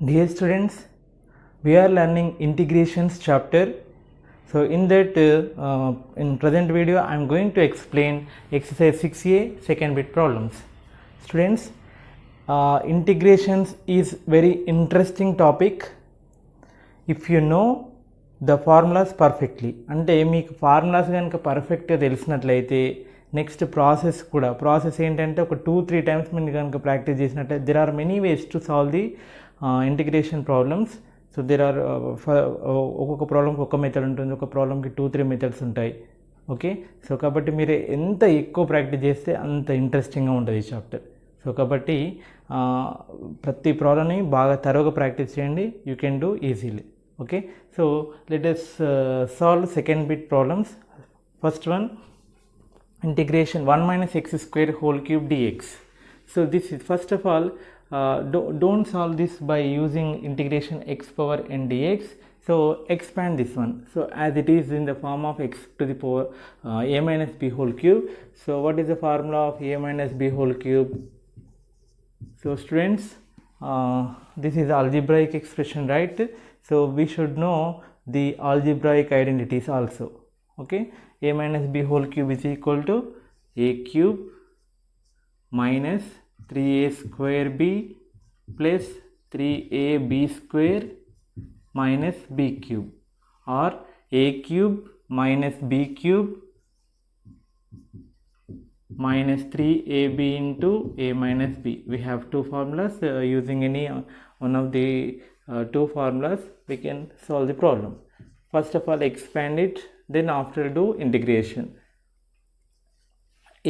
Dear students, we are learning integrations chapter. So in that in present video I am going to explain exercise 6a second bit problems. Students, integrations is very interesting topic if you know the formulas perfectly. అంటే మీకు formulas కనుక పర్ఫెక్ట్గా తెలిసినట్లయితే next process ఏంటంటే ఒక 2-3 times మీరు కనుక practice చేసినట్లయితే there are many ways to solve the integration problems. So there are ఒక్కొక్క ప్రాబ్లంకి ఒక మెథడ్ ఉంటుంది, ఒక ప్రాబ్లంకి 2-3 మెథడ్స్ ఉంటాయి. ఓకే, సో కాబట్టి మీరు ఎంత ఎక్కువ ప్రాక్టీస్ చేస్తే అంత ఇంట్రెస్టింగ్గా ఉంటుంది ఈ చాప్టర్. సో కాబట్టి ప్రతి ప్రాబ్లమ్ని బాగా తరువుగా ప్రాక్టీస్ చేయండి, you can do easily. Okay, so let us solve second bit problems. First one, integration 1 minus x square whole cube dx. So this is, first of all, don't solve this by using integration x power n dx. So expand this one. So as it is in the form of x to the power a minus b whole cube. So what is the formula of a minus b whole cube? So students, this is algebraic expression, right? So we should know the algebraic identities also. Okay, a minus b whole cube is equal to a cube minus 3a square b plus 3ab square minus b cube, or a cube minus b cube minus 3ab into a minus b. We have two formulas. Using any one of the two formulas we can solve the problem. First of all, expand it, then after do integration.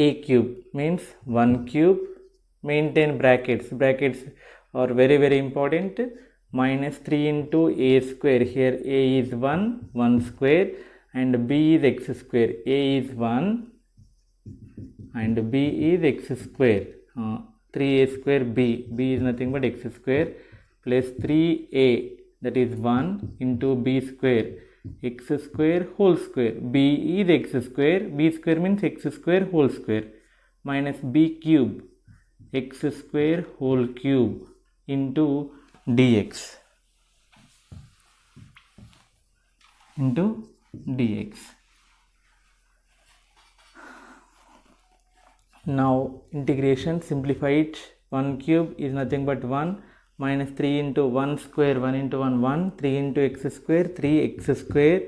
A cube means 1 cube, maintain brackets are very important, minus 3 into a square. Here a is 1 square and b is x square. A is 1 and b is x square. 3a square b is nothing but x square plus 3a, that is 1 into b square, x square whole square. B is x square, b square means x square whole square, minus b cube, x square whole cube into dx. Now integration, simplify it. 1 cube is nothing but 1 minus 3 into 1 square, 1 into 1, 3 into x square, 3x square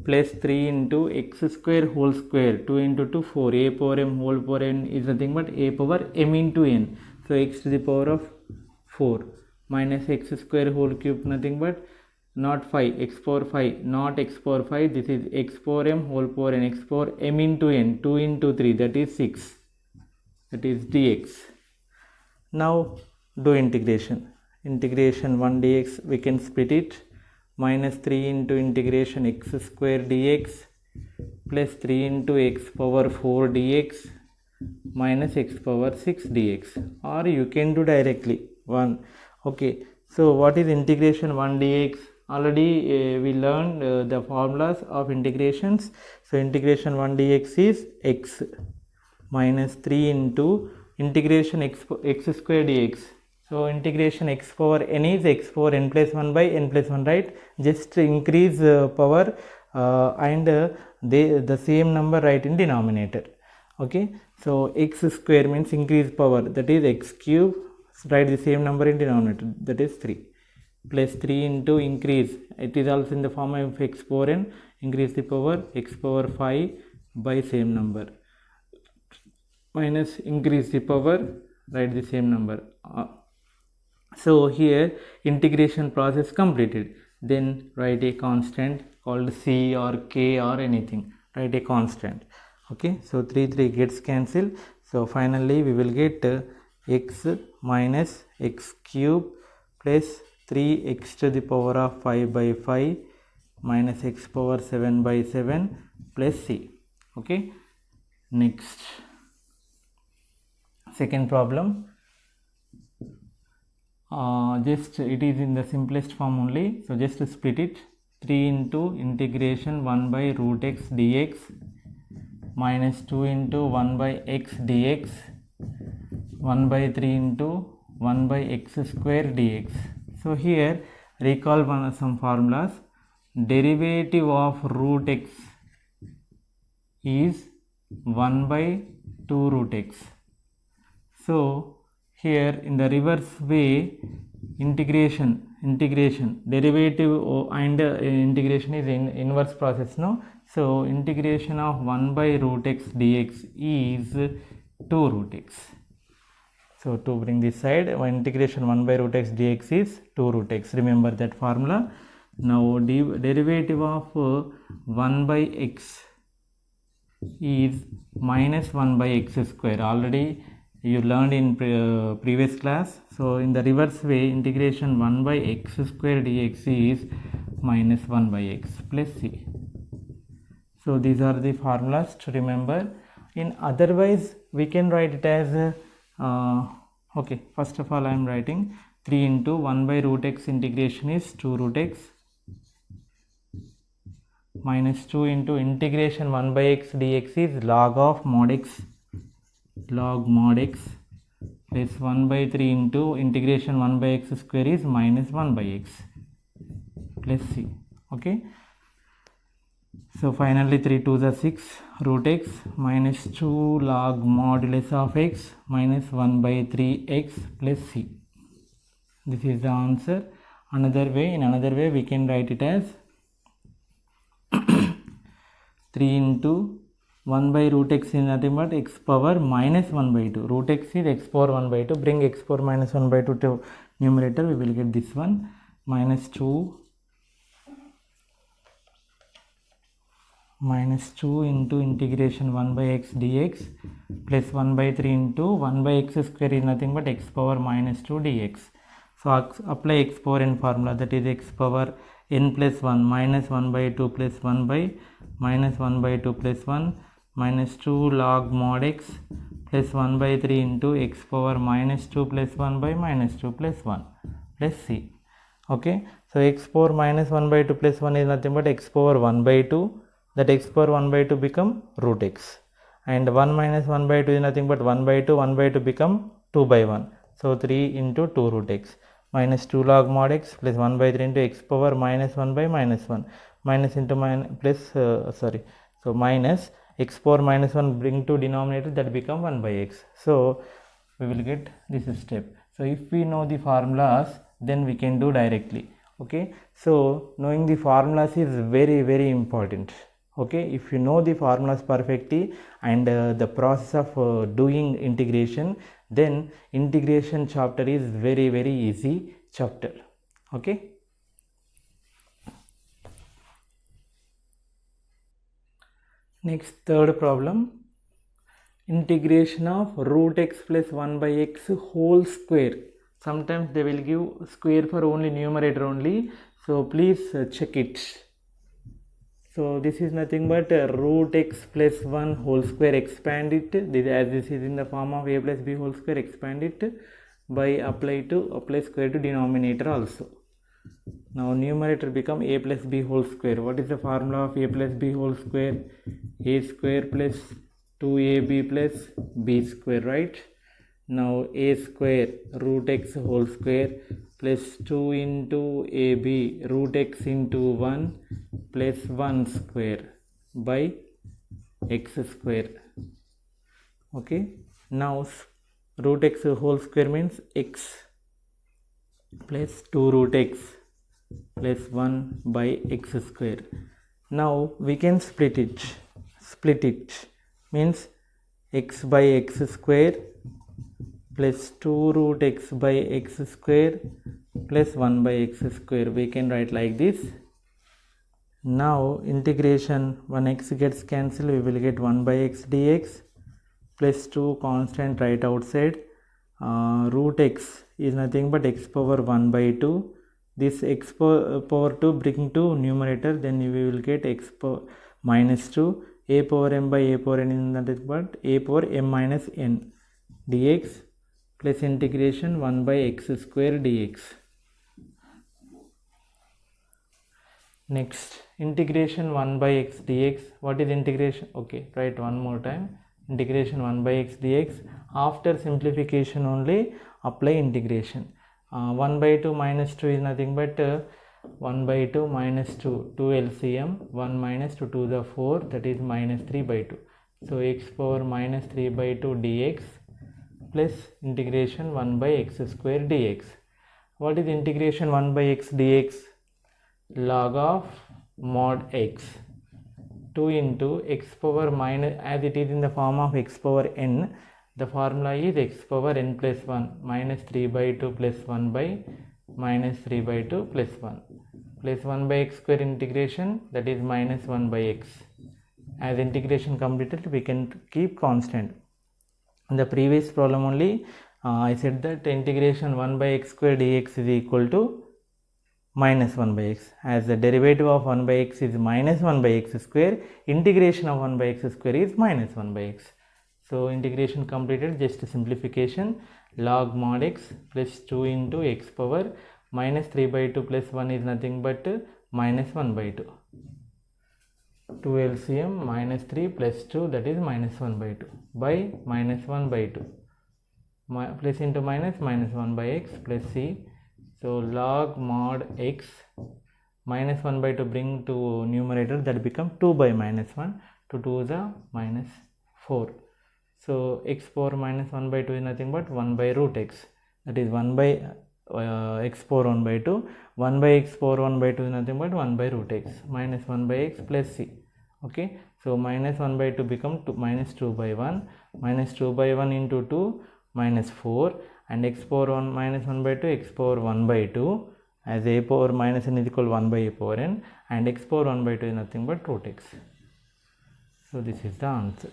plus 3 into x square whole square, 2 into 2, 4, a power m whole power n is nothing but a power m into n. So x to the power of 4 minus x square whole cube, nothing but not 5, x power 5, not x power 5, this is x power m whole power n, x power m into n, 2 into 3, that is 6, that is dx. Now do integration. 1 dx, we can split it, minus 3 into integration x square dx plus 3 into x power 4 dx minus x power 6 dx, or you can do directly 1. Okay, so what is integration 1 dx? Already we learned the formulas of integrations. So integration 1 dx is x minus 3 into integration x square dx. So integration x power n is x power n plus 1 by n plus 1, right? Just increase power and the same number write in denominator. Okay, so x square means increase power, that is x cube, write the same number in denominator, that is 3, plus 3 into increase, it is also in the form of x power n, increase the power x power 5 by same number, minus increase the power, write the same number. So here integration process completed, then write a constant called c or k or anything, write a constant. Okay, so 3 gets cancelled, so finally we will get x minus x cube plus 3x to the power of 5 by 5 minus x power 7 by 7 plus c. Okay, next second problem. Just it is in the simplest form only, so just split it. 3 into integration 1 by root x dx minus 2 into 1 by x dx 1 by 3 into 1 by x square dx. So here recall some formulas. Derivative of root x is 1 by 2 root x. So here in the reverse way, integration derivative and integration is in inverse process, no? So integration of 1 by root x dx is 2 root x. So to bring this side, integration 1 by root x dx is 2 root x. Remember that formula. Now derivative of 1 by x is minus 1 by x square. Already you learned in previous class. So in the reverse way, integration 1 by x square dx is minus 1 by x plus c. So these are the formulas to remember. In otherwise we can write it as okay, first of all I am writing 3 into 1 by root x integration is 2 root x minus 2 into integration 1 by x dx is log of mod x plus 1 by 3 into integration 1 by x square is minus 1 by x plus c. Okay, so finally 3 2s are 6 root x minus 2 log modulus of x minus 1 by 3x plus c. This is the answer. In another way we can write it as 3 into 1 by root x is nothing but x power minus 1 by 2. Root x is x power 1 by 2. Bring x power minus 1 by 2 to numerator. We will get this one. Minus 2 into integration 1 by x dx plus 1 by 3 into 1 by x square is nothing but x power minus 2 dx. So apply x power n formula, that is x power n plus 1 minus 1 by 2 plus 1 by minus 1 by 2 plus 1 minus 2 log mod x plus 1 by 3 into x power minus 2 plus 1 by minus 2 plus 1 plus c. Okay, so x power minus 1 by 2 plus 1 is nothing but x power 1 by 2. That x power 1 by 2 become root x, and 1 minus 1 by 2 is nothing but 1 by 2. 1 by 2 become 2 by 1. So 3 into 2 root x minus 2 log mod x plus 1 by 3 into x power minus 1 by minus 1 minus into plus so minus x power minus 1 bring to denominator, that become 1 by x. So we will get this step. So if we know the formulas, then we can do directly. Okay, so knowing the formulas is very very important. Okay, if you know the formulas perfectly and the process of doing integration, then integration chapter is very very easy chapter. Okay, next third problem, integration of root x plus 1 by x whole square. Sometimes they will give square for only numerator only, so please check it. So this is nothing but root x plus 1 whole square, expand it, as this is in the form of a plus b whole square, expand it by apply square to denominator also. Now numerator become a plus b whole square. What is the formula of a plus b whole square? A square plus 2ab plus b square, right? Now a square root x whole square plus 2 into ab root x into 1 plus 1 square by x square. Okay, now root x whole square means x plus 2 root x plus 1 by x square. Now we can split it means x by x square plus 2 root x by x square plus 1 by x square. We can write like this. Now integration 1x gets cancelled, we will get 1 by x dx plus 2 constant right outside. Root x is nothing but x power 1 by 2. This x power 2 bring to numerator, then we will get x power minus 2. A power m by a power n is nothing but a power m minus n dx plus integration 1 by x square dx. Next, integration 1 by x dx. What is integration? Okay, write one more time. Integration 1 by x dx. After simplification only apply integration. 1 by 2 minus 2 is nothing but 1 by 2 minus 2, 2 LCM, 1 minus 2 to the 4, that is minus 3 by 2. So x power minus 3 by 2 dx plus integration 1 by x square dx. What is integration 1 by x dx? Log of mod x. 2 into x power minus, as it is in the form of x power n, the formula is x power n plus 1 minus 3 by 2 plus 1 by minus 3 by 2 plus 1 plus 1 by x square integration, that is minus 1 by x. As integration completed, we can keep constant. In the previous problem only I said that integration 1 by x square dx is equal to minus 1 by x. As the derivative of 1 by x is minus 1 by x square, integration of 1 by x square is minus 1 by x. So integration completed, just simplification. Log mod x plus 2 into x power minus 3 by 2 plus 1 is nothing but minus 1 by 2. 2 LCM minus 3 plus 2, that is minus 1 by 2 by minus 1 by 2. Plus into minus 1 by x plus c. So log mod x minus 1 by 2 bring to numerator, that become 2 by minus 1 to 2 the minus 4. So x power minus 1 by 2 is nothing but 1 by root x, that is 1 by x power 1 by 2. 1 by x power 1 by 2 is nothing but 1 by root x minus 1 by x plus c. Okay, so minus 1 by 2 become minus 2 by 1, minus 2 by 1 into 2 minus 4, and x power 1 minus 1 by 2, x power 1 by 2, as a power minus n is equal to 1 by a power n, and x power 1 by 2 is nothing but root x. So this is the answer.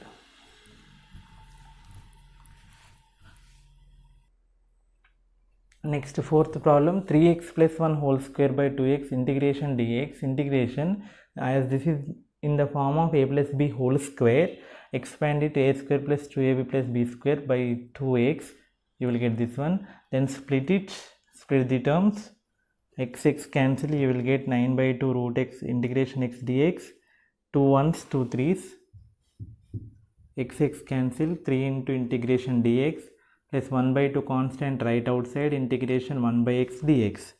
Next, fourth problem, 3x plus 1 whole square by 2x integration dx. Integration, as this is in the form of a plus b whole square, expand it a square plus 2ab plus b square by 2x, you will get this one. Then split it, split the terms, x cancel, you will get 9 by 2 root x integration x dx, 2 1s 2 3s, x cancel, 3 into integration dx plus 1 by 2 constant right outside, integration 1 by x dx.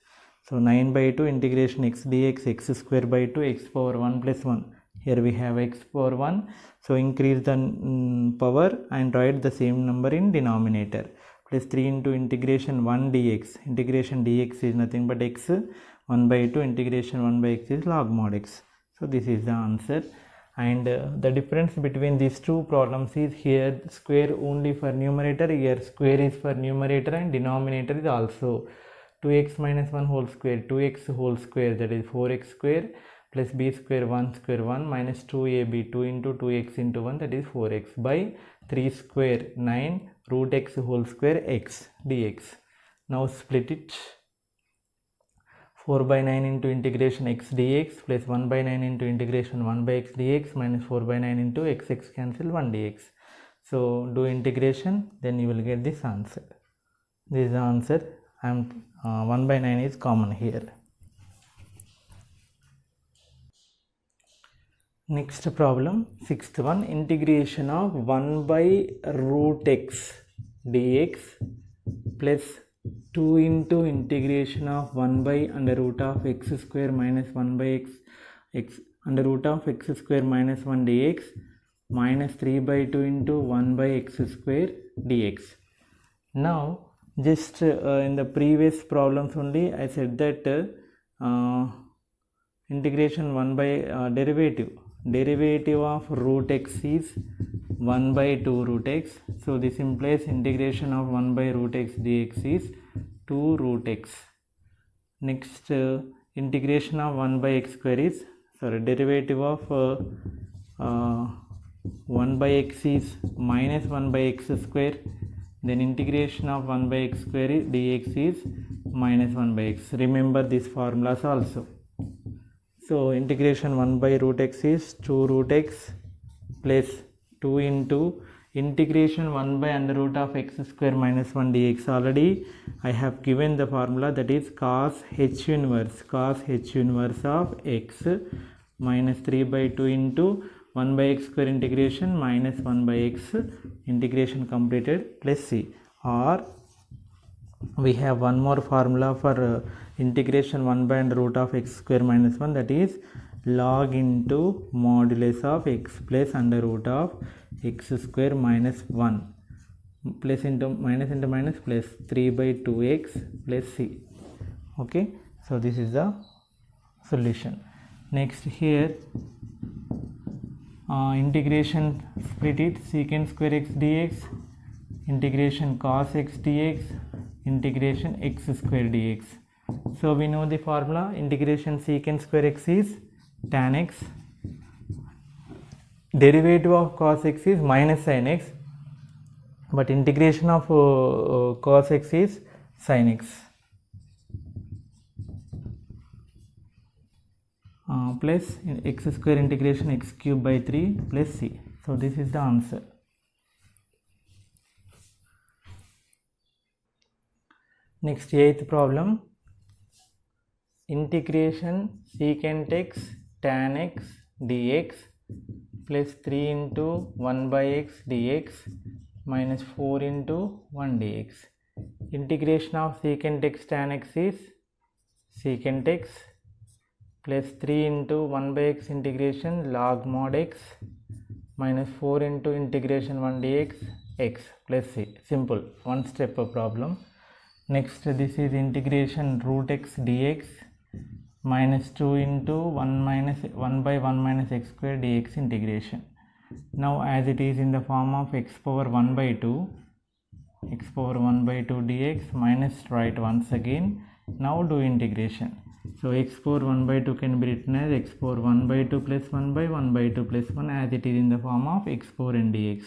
So 9 by 2 integration x dx, x square by 2, x power 1 plus 1. Here we have x power 1. So increase the power and write the same number in denominator. Plus 3 into integration 1 dx. Integration dx is nothing but x. 1 by 2 integration 1 by x is log mod x. So this is the answer. And the difference between these two problems is here square only for numerator, here square is for numerator and denominator is also 2x minus 1 whole square, 2x whole square, that is 4x square, plus b square 1 square 1 minus 2ab 2 into 2x into 1, that is 4x by 3 square 9 root x whole square x dx. Now split it, 4 by 9 into integration x dx plus 1 by 9 into integration 1 by x dx minus 4 by 9 into x cancel 1 dx. So do integration, then you will get this answer. This is the answer. 1 by 9 is common here. Next problem, sixth one, integration of 1 by root x dx plus 2 into integration of 1 by under root of x square minus 1 by x under root of x square minus 1 dx minus 3 by 2 into 1 by x square dx. Now just in the previous problems only I said that integration 1 by derivative of root x is 1 by 2 root x. So this implies integration of 1 by root x dx is 2 root x. Next integration of 1 by x square is, derivative of 1 by x is minus 1 by x square. Then integration of 1 by x square dx is minus 1 by x. Remember these formulas also. So integration 1 by root x is 2 root x plus 2 into integration 1 by under root of x square minus 1 dx. Already I have given the formula, that is cos h inverse of x minus 3 by 2 into 1 by x square integration minus 1 by x integration completed plus c, or we have one more formula for integration 1 by under root of x square minus 1, that is log into modulus of x plus under root of x square minus 1 plus into minus plus 3 by 2x plus c. Okay, so this is the solution. Next here integration, split it, secant square x dx, integration cos x dx, integration x square dx. So we know the formula, integration secant square x is tan x, derivative of cos x is minus sin x, but integration of cos x is sin x, plus x square integration x cube by 3 plus c. So this is the answer. Next, 8th problem, integration secant x tan x dx plus 3 into 1 by x dx minus 4 into 1 dx. Integration of secant x tan x is secant x plus 3 into 1 by x integration log mod x minus 4 into integration 1 dx x plus c. Simple, one step problem. Next, this is integration root x dx minus 2 into 1 by 1 minus x square dx integration. Now as it is in the form of x power 1 by 2 dx minus, write once again. Now do integration. So x power 1 by 2 can be written as x power 1 by 2 plus 1 by 1 by 2 plus 1 as it is in the form of x power n dx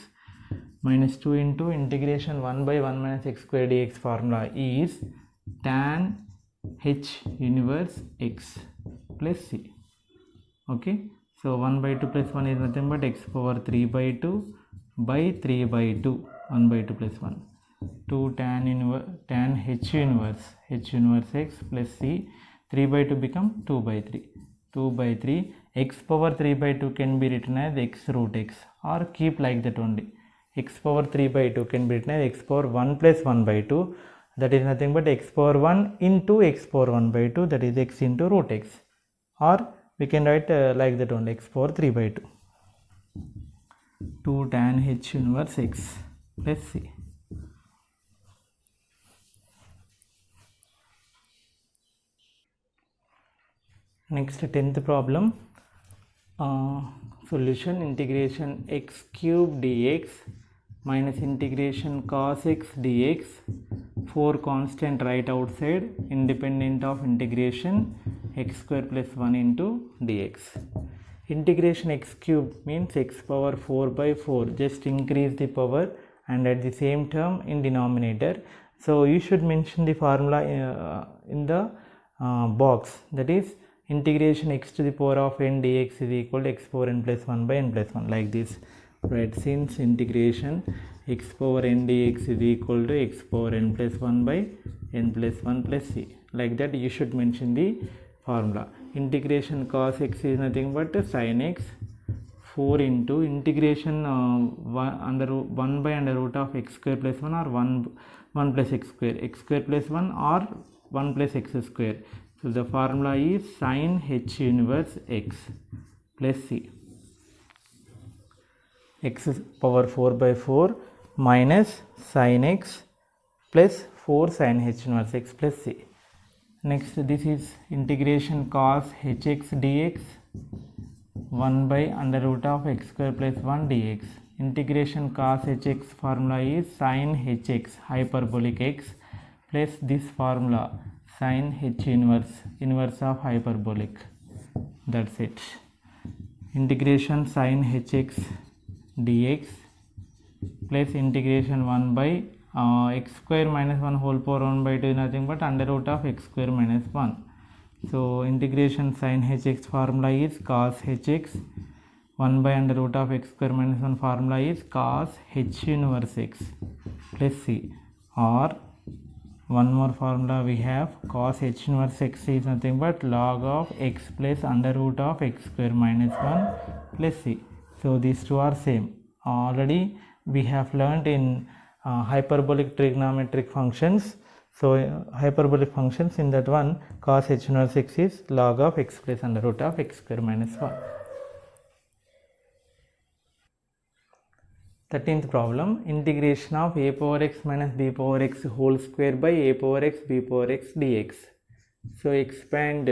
minus 2 into integration 1 by 1 minus x square dx formula is tan h inverse x plus c. Okay, so 1 by 2 plus 1 is nothing but x power 3 by 2 by 3 by 2, 1 by 2 plus 1, 2 tan h inverse x plus c. 3 by 2 become 2 by 3, 2 by 3, x power 3 by 2 can be written as x root x, or keep like that only. X power 3 by 2 can be written as x power 1 plus 1 by 2, that is nothing but x power 1 into x power 1 by 2, that is x into root x, or we can write like that only, x power 3 by 2, 2 tan h inverse x plus c. Next, 10th problem, solution, integration x cube dx minus integration cos x dx, 4 constant right outside, independent of integration x square plus 1 into dx. Integration x cube means x power 4 by 4, just increase the power and at the same term in denominator. So you should mention the formula in the box, that is integration x to the power of n dx is equal to x power n plus 1 by n plus 1, like this. Right, since integration x power n dx is equal to x power n plus 1 by n plus 1 plus c, like that you should mention the formula. Integration cos x is nothing but sin x, 4 into integration 1 by under root of x square plus 1 or 1 plus x square plus 1 or 1 plus x square. So the formula is sin h inverse x plus c, x power 4 by 4 minus sin x plus 4 sin h inverse x plus c. Next, this is integration cos hx dx 1 by under root of x square plus 1 dx. Integration cos hx formula is sin hx hyperbolic x plus this formula sin h inverse of hyperbolic. That's it. Integration sin hx dx plus integration 1 by x square minus 1 whole power 1 by 2 is nothing but under root of x square minus 1. So integration sin hx formula is cos hx, 1 by under root of x square minus 1 formula is cos h inverse x plus c, or one more formula we have, cos h inverse x is nothing but log of x plus under root of x square minus 1 plus c. So these two are same. Already we have learned in hyperbolic trigonometric functions. So hyperbolic functions, in that one cos h inverse x is log of x plus under root of x square minus 1. 13th problem, integration of a power x minus b power x whole square by a power x b power x dx. So expand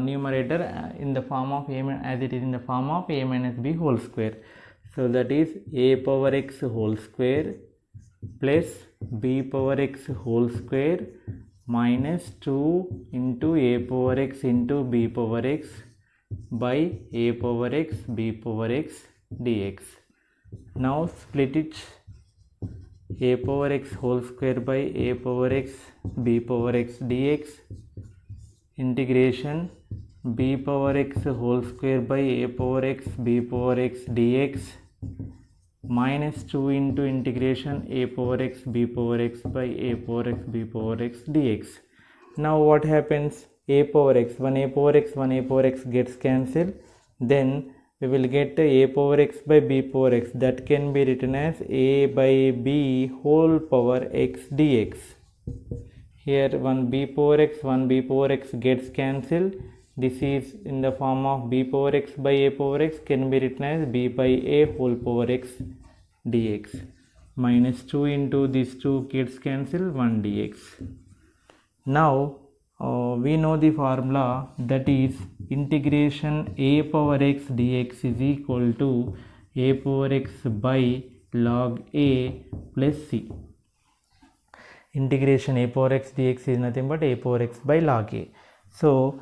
numerator in the form of a, as it is in the form of a minus b whole square. So that is a power x whole square plus b power x whole square minus 2 into a power x into b power x by a power x b power x dx. Now split it, a power x whole square by a power x b power x dx, integration b power x whole square by a power x b power x dx minus 2 into integration a power x b power x by a power x b power x dx. Now what happens? A power x, one a power x gets cancelled, then we will get a power x by b power x, that can be written as a by b whole power x dx. Here one b power x gets cancelled. This is in the form of b power x by a power x, can be written as b by a whole power x dx. Minus 2 into these two gets cancelled, 1 dx. Now we know the formula, that is integration a power x dx is equal to a power x by log a plus c. Integration a power x dx is nothing but a power x by log a. So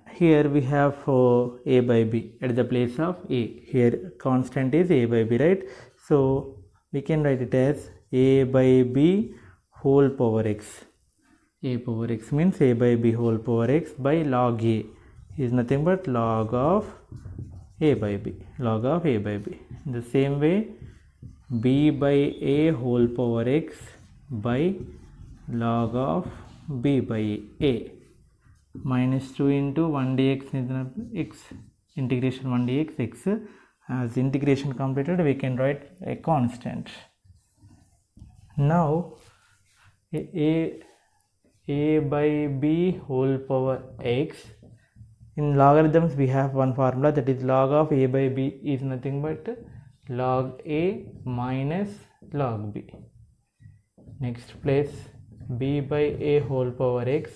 here we have a by b at the place of a. Here constant is a by b, right? So we can write it as a by b whole power x. A power x means a by b whole power x by log a is nothing but log of a by b, log of a by b. In the same way, b by a whole power x by log of b by a, minus 2 into 1 dx is x, integration 1 dx x. As integration completed, we can write a constant. Now a by b whole power x, in logarithms we have one formula, that is log of a by b is nothing but log a minus log b. Next place b by a whole power x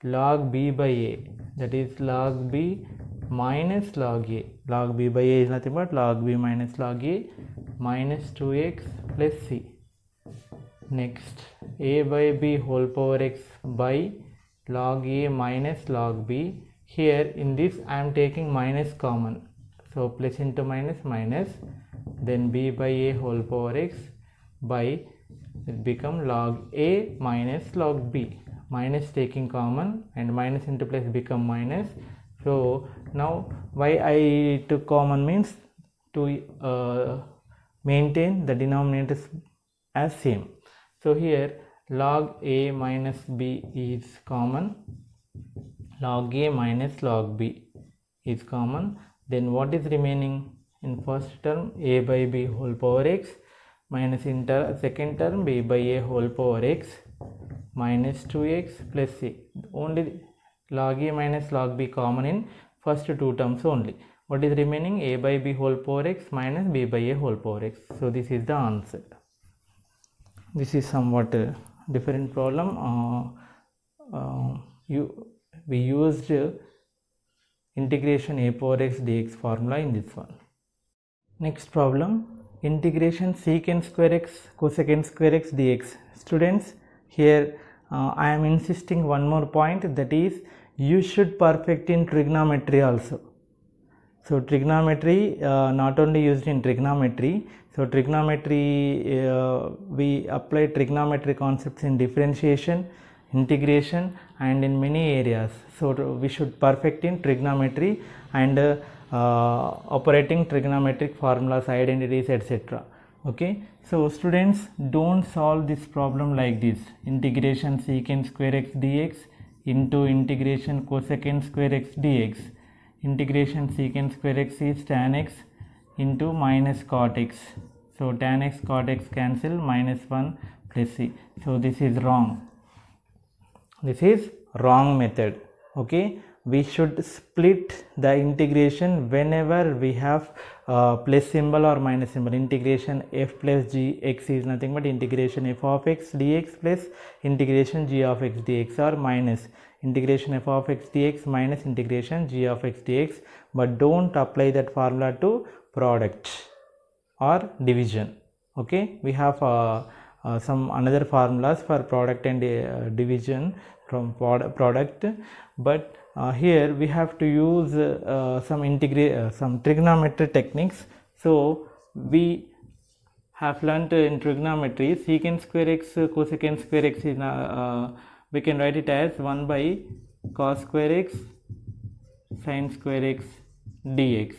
log b by a, that is log b minus log a. Log b by a is nothing but log b minus log a, minus 2x plus c. Next a by b whole power x by log a minus log b. Here in this I am taking minus common, so plus into minus minus, then b by a whole power x by, it become log a minus log b, minus taking common and minus into plus become minus. So now why I took common means to maintain the denominators as same. So here log a minus b is common, log a minus log b is common. Then what is remaining? In first term a by b whole power x minus in second term b by a whole power x minus 2x plus c. Only log a minus log b common in first two terms only. What is remaining? A by b whole power x minus b by a whole power x. So this is the answer. This is somewhat different problem. We used integration a power x dx formula in this one. Next problem, integration secant square x cosecant square x dx. Students, here I am insisting one more point, that is you should perfect in trigonometry also. So trigonometry not only used in trigonometry. So trigonometry we apply trigonometry concepts in differentiation, integration and in many areas. So we should perfect in trigonometry and operating trigonometric formulas, identities, etc. Okay, so students, don't solve this problem like this: integration secant square x dx into integration cosecant square x dx. Integration secant square x is tan x into minus cot x. So tan x cot x cancel, minus 1 plus c. So this is wrong. This is wrong method. Okay, we should split the integration whenever we have plus symbol or minus symbol. Integration f plus g x is nothing but integration f of x dx plus integration g of x dx, or minus integration f of x dx minus integration g of x dx, but don't apply that formula to product or division. Okay, we have some another formulas for product and division from product, but here we have to use some trigonometry techniques. So we have learnt in trigonometry secant square x cosecant square x is we can write it as 1 by cos square x sin square x dx.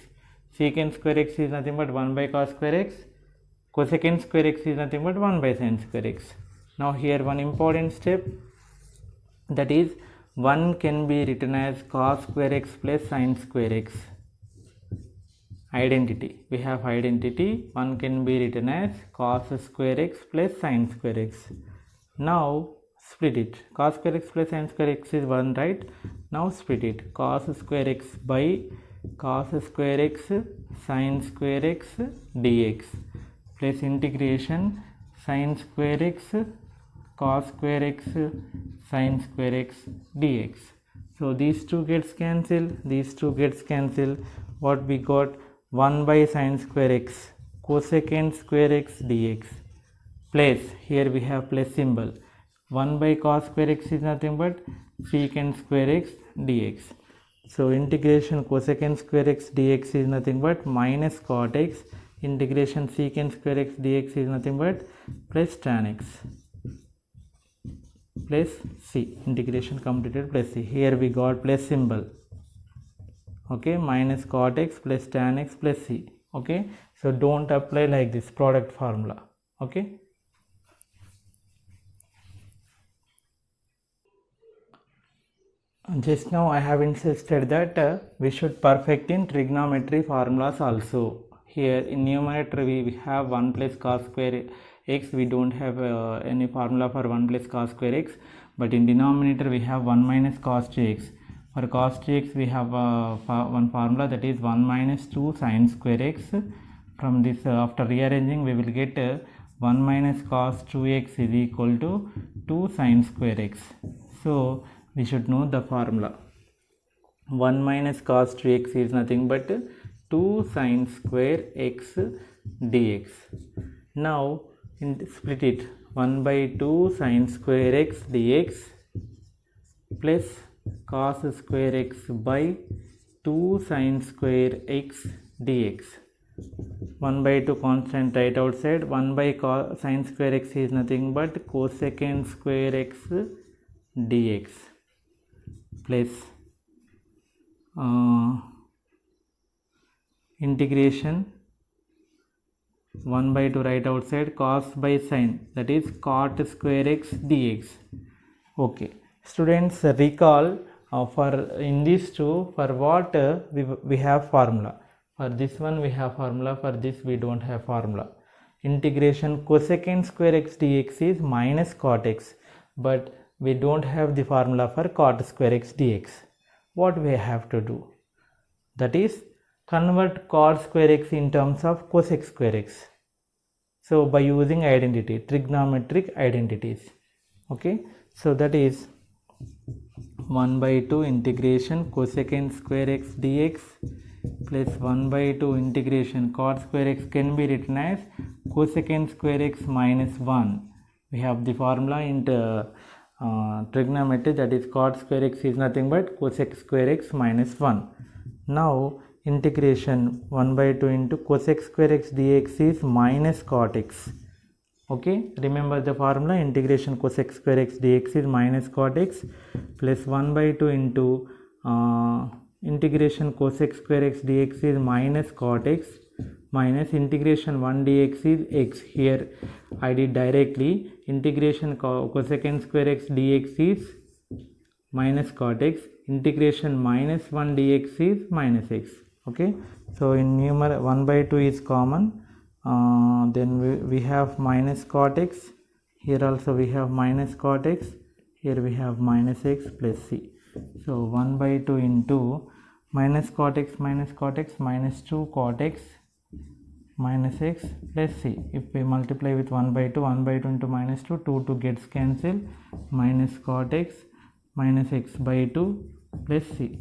Secant square x is nothing but 1 by cos square x, cosecant square x is nothing but 1 by sin square x. Now here one important step, that is 1 can be written as cos square x plus sin square x. Identity, we have identity, 1 can be written as cos square x plus sin square x. Now split it, cos square x plus sin square x is 1, right? Now split it, cos square x by cos square x sin square x dx plus integration sin square x cos square x sin square x dx. So these two gets cancel, these two gets cancel. What we got? 1 by sin square x cosecant square x dx plus, here we have plus symbol, 1 by cos square x is nothing but secant square x dx. So integration cosecant square x dx is nothing but minus cot x, integration secant square x dx is nothing but plus tan x plus c, integration completed plus c. Here we got plus symbol, okay, minus cot x plus tan x plus c. Okay, so don't apply like this product formula. Okay, just now I have insisted that we should perfect in trigonometry formulas also. Here in numerator we have 1 plus cos square x, we don't have any formula for 1 plus cos square x, but in denominator we have 1 minus cos 2x. For cos 2x we have one formula, that is 1 minus 2 sin square x. From this after rearranging we will get 1 minus cos 2x is equal to 2 sin square x. So we should know the formula. 1 minus cos 2x is nothing but 2 sin square x dx. Now split it, 1 by 2 sin square x dx plus cos square x by 2 sin square x dx. 1 by 2 constant right outside, 1 by sin square x is nothing but cosecant square x dx plus integration 1 by 2 right outside cos by sin, that is cot square x dx. Okay, students, recall for in these two, for what we have formula. For this one we have formula, for this we don't have formula. Integration cosecant square x dx is minus cot x, but we don't have the formula for cot square x dx. What we have to do? That is convert cot square x in terms of cosec square x. So by using identity, trigonometric identities. Okay, so that is 1 by 2 integration cosecant square x dx plus 1 by 2 integration cot square x can be written as cosecant square x minus 1. We have the formula in trigonometry, that is cot square x is nothing but cosec square x minus 1. Now integration 1 by 2 into cosec square x dx is minus cot x. Okay, remember the formula, integration cosec square x dx is minus cot x plus 1 by 2 into integration cosec square x dx is minus cot x minus integration 1 dx is x. Here I did directly, integration cosecant square x dx is minus cot x, integration minus 1 dx is minus x. Okay, so in numerator 1 by 2 is common, then we have minus cot x, here also we have minus cot x, here we have minus x plus c. So 1 by 2 into minus cot x minus 2 cot x minus x plus c. If we multiply with 1 by 2 into minus 2, 2 gets cancelled, minus cot x minus x by 2 plus c.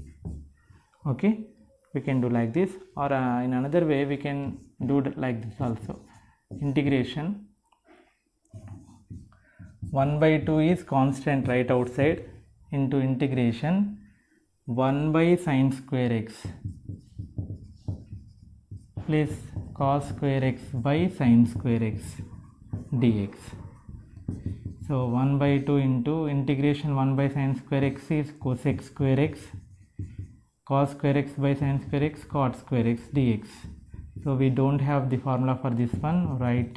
Okay, we can do like this, or in another way we can do like this also. Integration 1 by 2 is constant right outside, into integration 1 by sin square x plus cos square x by sin square x dx. So 1 by 2 into integration 1 by sin square x is cosec square x, cos square x by sin square x, cot square x dx. So we don't have the formula for this one. Write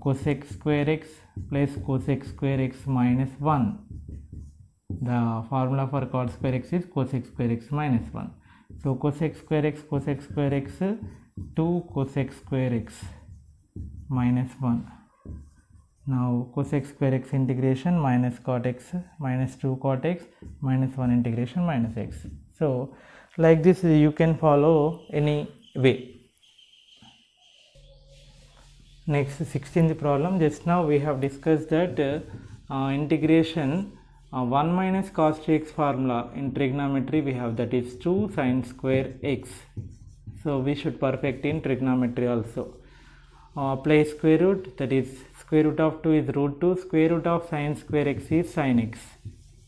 cosec square x plus cosec square x minus 1. The formula for cot square x is cosec square x minus 1. So cosec square x 2 cosec square x minus 1. Now cosec square x integration minus cot x minus 2 cot x minus 1 integration minus x. So like this you can follow any way. Next, 16th problem. Just now we have discussed that integration 1 minus cos 2x formula in trigonometry we have, that is 2 sin square x. So we should perfect in trigonometry also. Apply square root, that is square root of 2 is root 2, square root of sin square x is sin x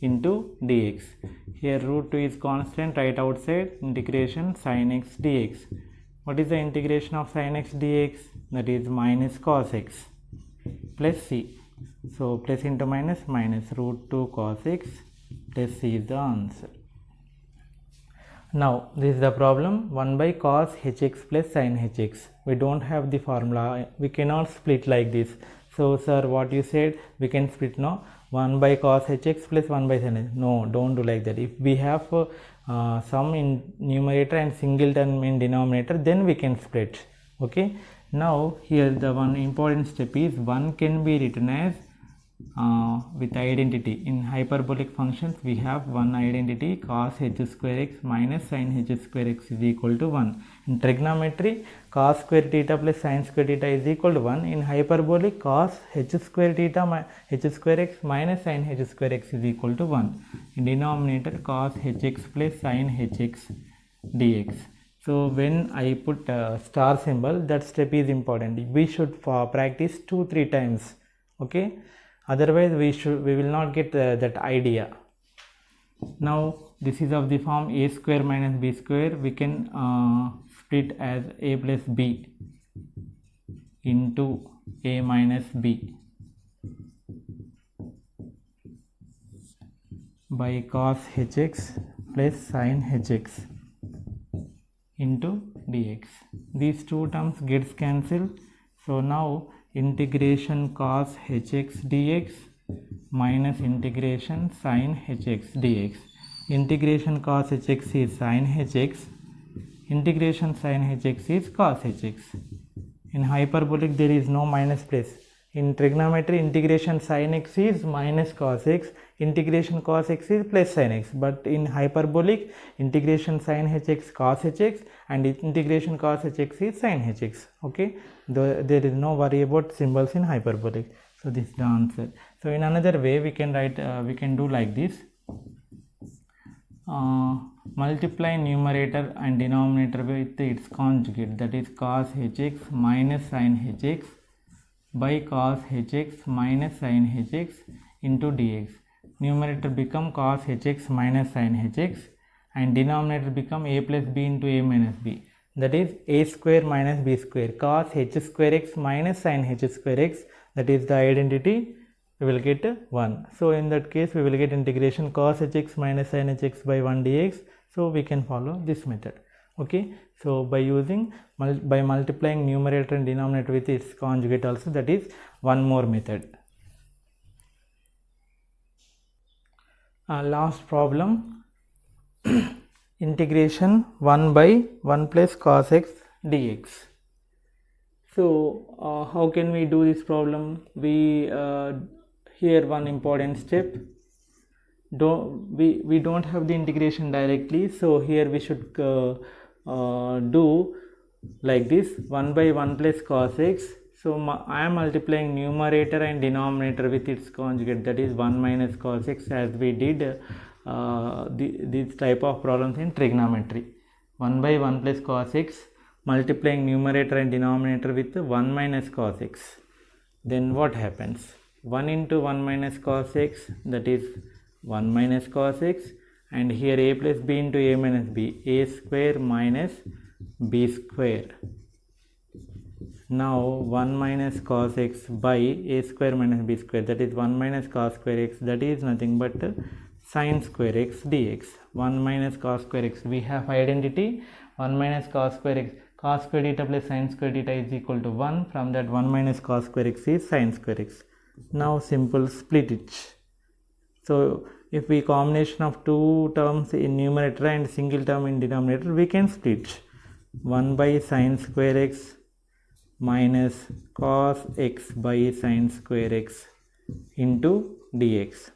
into dx. Here root 2 is constant right outside, integration sin x dx. What is the integration of sin x dx? That is minus cos x plus c. So plus into minus, minus root 2 cos x plus c is the answer. Now this is the problem, 1 by cos hx plus sin hx. We don't have the formula, we cannot split like this. So sir, what you said, we can split now, 1 by cos hx plus 1 by sin hx. No, don't do like that. If we have sum in numerator and single term in denominator, then we can split. Okay, now here the one important step is 1 can be written as with identity. In hyperbolic functions we have one identity, cos h square x minus sin h square x is equal to 1. In trigonometry, cos square theta plus sin square theta is equal to 1. In hyperbolic, cos h square theta h square x minus sin h square x is equal to 1. In denominator, cos hx plus sin hx dx. So when I put star symbol, that step is important. We should practice 2-3 times. Okay, otherwise we will not get that idea. Now this is of the form a square minus b square. We can split as a plus b into a minus b by cos hx plus sin hx into dx. These two terms gets cancelled. So now integration cos hx dx minus integration sin hx dx. Integration cos hx is sin hx, integration sin hx is cos hx. In hyperbolic there is no minus place. In trigonometry, integration sin x is minus cos x, integration cos x is plus sin x. But in hyperbolic, integration sin hx cos hx and integration cos hx is sin hx. Okay, there is no worry about symbols in hyperbolic. So this is the answer. So in another way we can write, we can do like this. Multiply numerator and denominator with its conjugate, that is cos hx minus sin hx by cos hx minus sin hx into dx. Numerator become cos hx minus sin hx and denominator become a plus b into a minus b, that is a square minus b square. Cos h square x minus sin h square x, that is the identity, we will get 1. So in that case we will get integration cos hx minus sin hx by 1 dx. So we can follow this method. Okay, so by using by multiplying numerator and denominator with its conjugate also, that is one more method. Last problem, integration 1 by 1 plus cos x dx. So how can we do this problem? We here one important step. We don't have the integration directly, so here we should do like this, 1 by 1 plus cos x. So I am multiplying numerator and denominator with its conjugate, that is 1 minus cos x, as we did this type of problems in trigonometry. 1 by 1 plus cos x, multiplying numerator and denominator with 1 minus cos x. Then what happens? 1 into 1 minus cos x, that is 1 minus cos x, and here a plus b into a minus b, a square minus b square. Now 1 minus cos x by a square minus b square, that is 1 minus cos square x, that is nothing but sin square x dx. 1 minus cos square x, we have identity 1 minus cos square x, cos square theta plus sin square theta is equal to 1. From that 1 minus cos square x is sin square x. Now simple split it. So if we combination of two terms in numerator and single term in denominator, we can split 1 by sin square x minus cos x by sin square x into dx.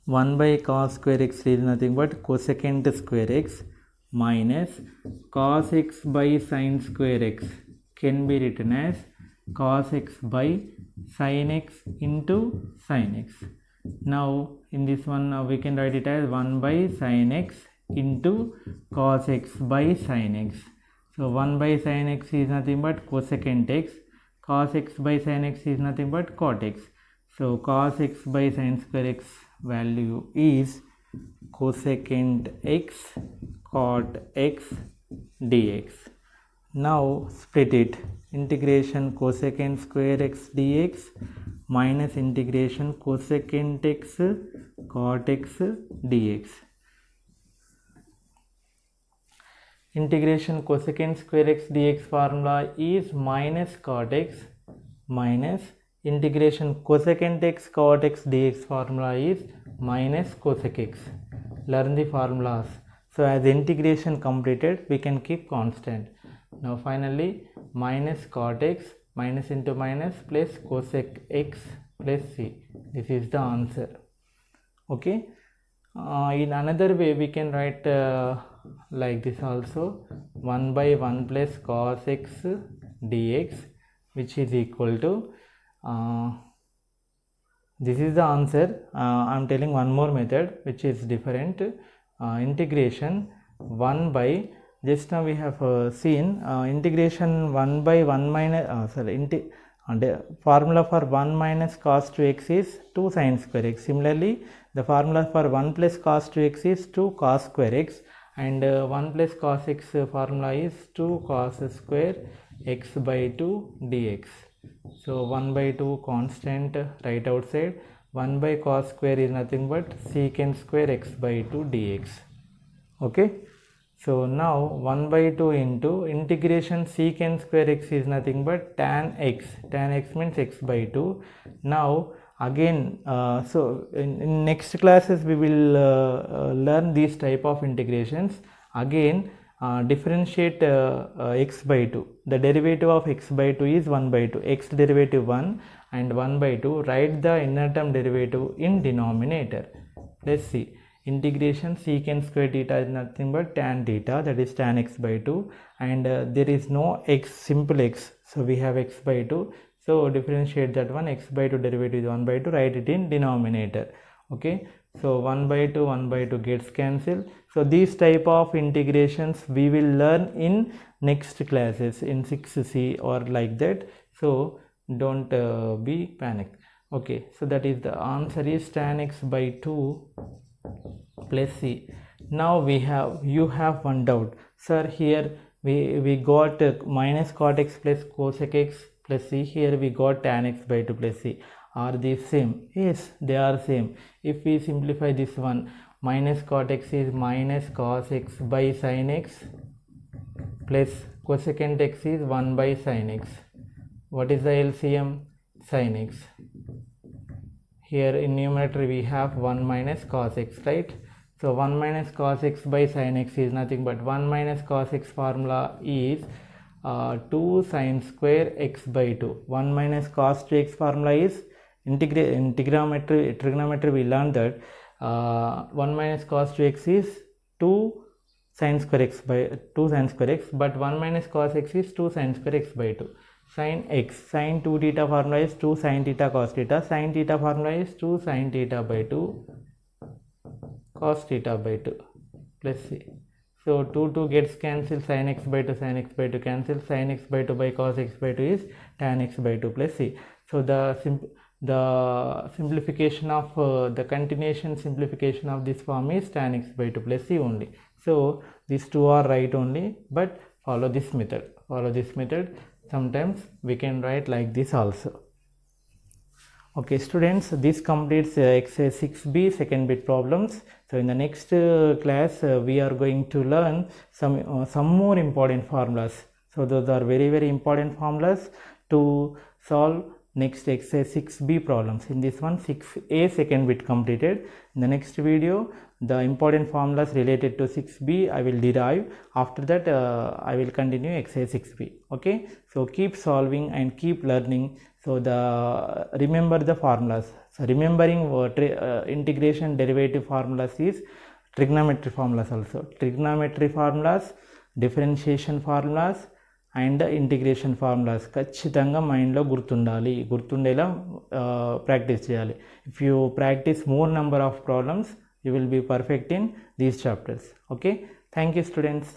1 by cos square x is nothing but cosecant square x minus cos x by sin square x can be written as cos x by sin x into sin x. Now in this one we can write it as 1 by sin x into cos x by sin x. So 1 by sin x is nothing but cosecant x, cos x by sin x is nothing but cot x. So cos x by sin square x value is cosecant x cot x dx. Now split it, integration cosecant square x dx minus integration cosecant x cot x dx. Integration cosecant square x dx formula is minus cot x minus integration cosecant x cot x dx formula is minus cosec x. Learn the formulas. So as integration completed, we can keep constant. Now finally minus cot x minus into minus plus cosec x plus c. This is the answer. Okay. In another way we can write like this also, 1 by 1 plus cos x dx, which is equal to this is the answer. I am telling one more method which is different. Integration 1 by, just now we have seen integration 1 by 1 minus formula for 1 minus cos 2x is 2 sin square x. Similarly the formula for 1 plus cos 2x is 2 cos square x, and 1 plus cos x formula is 2 cos square x by 2 dx. So 1 by 2 constant right outside, 1 by cos square is nothing but secant square x by 2 dx. Okay. So now 1 by 2 into integration secant square x is nothing but tan x. Tan x means x by 2. Now again, so in next classes we will learn these type of integrations. Again differentiate x by 2. The derivative of x by 2 is 1 by 2. X derivative 1 and 1 by 2. Write the inner term derivative in denominator. Let's see. Integration secant square theta is nothing but tan theta, that is tan x by 2, and there is no x, simple x, so we have x by 2. So differentiate that one, x by 2 derivative is 1 by 2, write it in denominator. Okay. So 1 by 2 gets cancelled. So these type of integrations we will learn in next classes in 6C or like that. So don't be panic. Okay. So that is the answer is tan x by 2 plus c. Now you have one doubt, sir. Here we got minus cot x plus cosec x plus c. Here we got tan x by 2 plus c. Are they same? Yes, they are same. If we simplify this one, minus cot x is minus cos x by sin x plus cosecant x is 1 by sin x. What is the LCM? Sin x. Here in numerator we have 1 minus cos x, right? So 1 minus cos x by sin x is nothing but 1 minus cos x formula is 2 sin square x by 2. 1 minus cos 2x formula is in trigonometry we learned that 1 minus cos 2x is 2 sin square x by 2 sin square x, but 1 minus cos x is 2 sin square x by 2. Sin x, sin 2 theta formula is 2 sin theta cos theta, sin theta formula is 2 sin theta by 2 cos theta by 2 plus c. So 2 gets cancelled, sin x by 2 cancel, sin x by 2 by cos x by 2 is tan x by 2 plus c. So the simplification of the continuation simplification of this form is tan x by 2 plus c only. So these two are right only, but follow this method. Sometimes we can write like this also. Okay students, this completes exercise 6b second bit problems. So in the next class we are going to learn some more important formulas. So those are very important formulas to solve next exercise 6b problems. In this one 6a second bit completed. In the next video the important formulas related to 6b I will derive. After that I will continue exercise 6b. Okay, so keep solving and keep learning. So remember the formulas. So remembering integration derivative formulas is trigonometry formulas also. Trigonometry formulas, differentiation formulas and integration formulas ఖచ్చితంగా మైండ్లో గుర్తుండేలా practice చేయాలి. If you practice more number of problems you will be perfect in these chapters. Okay, thank you students.